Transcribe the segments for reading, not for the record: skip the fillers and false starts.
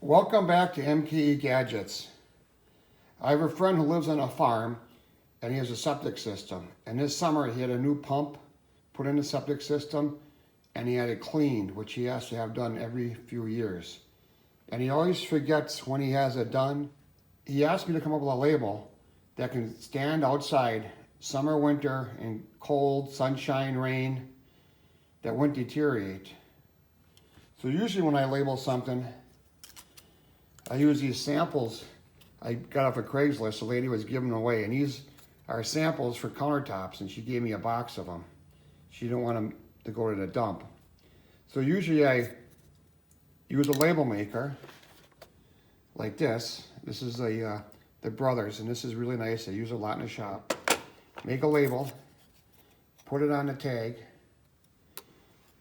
Welcome back to MKE Gadgets. I have a friend who lives on a farm and he has a septic system. And this summer he had a new pump put in the septic system and he had it cleaned, which he has to have done every few years. And he always forgets when he has it done. He asked me to come up with a label that can stand outside summer, winter, and cold, sunshine, rain, that wouldn't deteriorate. So usually when I label something, I use these samples I got off of Craigslist. The lady was giving them away, and these are samples for countertops, and she gave me a box of them. She didn't want them to go to the dump. So usually I use a label maker like this. This is the Brothers, and this is really nice. I use it a lot in the shop. Make a label, put it on the tag,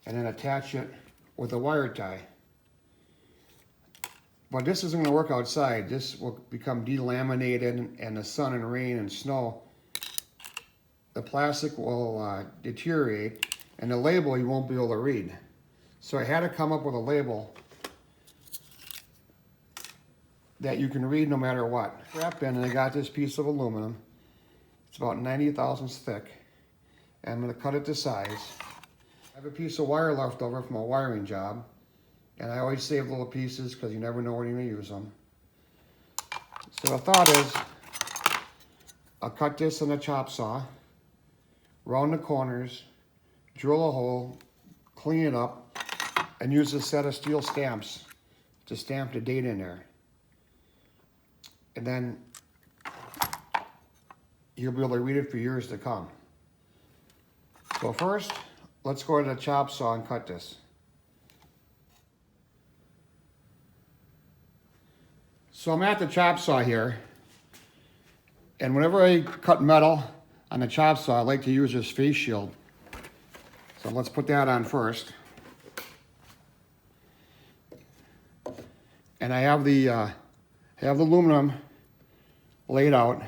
and then attach it with a wire tie. But this isn't going to work outside. This will become delaminated, and the sun and rain and snow, the plastic will deteriorate, and the label you won't be able to read. So I had to come up with a label that you can read no matter what. Wrap in, and I got this piece of aluminum. It's about 90 thousandths thick. And I'm going to cut it to size. I have a piece of wire left over from a wiring job. And I always save little pieces because you never know when you're going to use them. So the thought is, I'll cut this on a chop saw, round the corners, drill a hole, clean it up, and use a set of steel stamps to stamp the date in there. And then you'll be able to read it for years to come. So first, let's go to the chop saw and cut this. So I'm at the chop saw here, and whenever I cut metal on the chop saw, I like to use this face shield. So let's put that on first. And I have the aluminum laid out,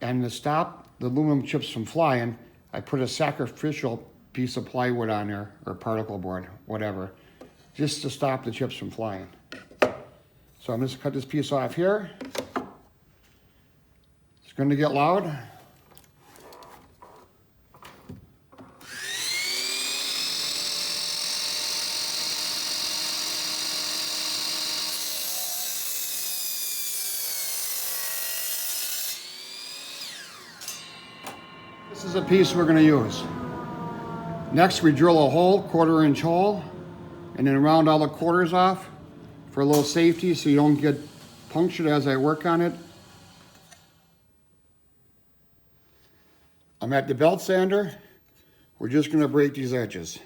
and to stop the aluminum chips from flying, I put a sacrificial piece of plywood on there, or particle board, whatever, just to stop the chips from flying. So I'm just gonna cut this piece off here. It's going to get loud. This is a piece we're going to use. Next, we drill a hole, 1/4 inch hole, and then round all the quarters off for a little safety so you don't get punctured as I work on it. I'm at the belt sander. We're just going to break these edges.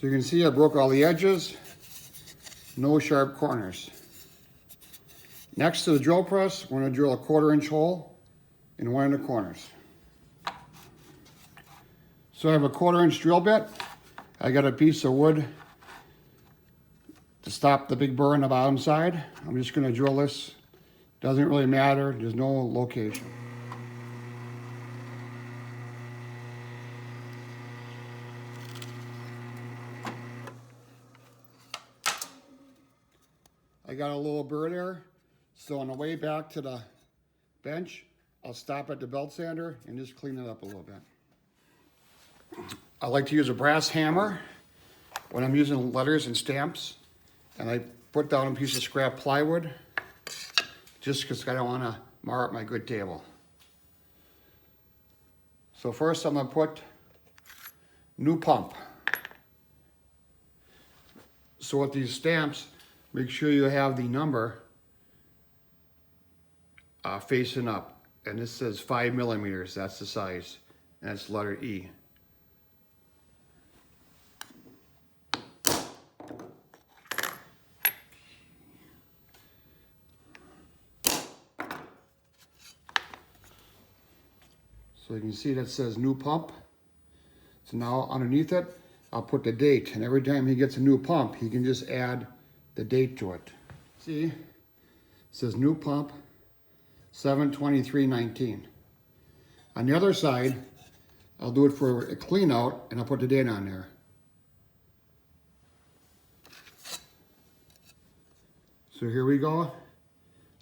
So you can see I broke all the edges, no sharp corners. Next to the drill press, we're going to drill a 1/4 inch hole in one of the corners. So I have a 1/4 inch drill bit. I got a piece of wood to stop the big burr on the bottom side. I'm just going to drill this. Doesn't really matter, there's no location. I got a little burr there, so on the way back to the bench, I'll stop at the belt sander and just clean it up a little bit. I like to use a brass hammer when I'm using letters and stamps, and I put down a piece of scrap plywood just because I don't want to mar up my good table. So first I'm going to put new pump. So with these stamps, make sure you have the number facing up. And this says 5 millimeters, that's the size. And it's letter E. So you can see that says new pump. So now underneath it, I'll put the date, and every time he gets a new pump, he can just add the date to it. See, it says new pump, 7/23/19. On the other side, I'll do it for a clean out, and I'll put the date on there. So here we go. It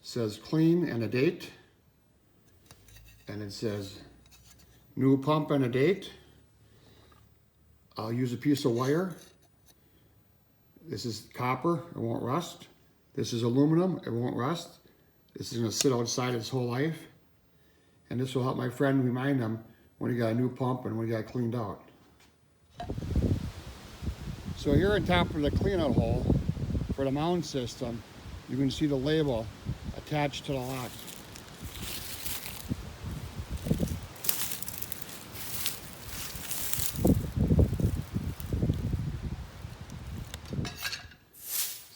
says clean and a date. And it says new pump and a date. I'll use a piece of wire. This is copper, it won't rust. This is aluminum, it won't rust. This is gonna sit outside its whole life. And this will help my friend remind him when he got a new pump and when he got cleaned out. So here on top of the clean out hole for the mound system, you can see the label attached to the lock.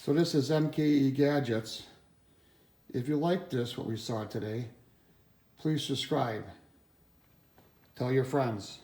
So this is MKE Gadgets. If you like this, what we saw today, please subscribe. Tell your friends.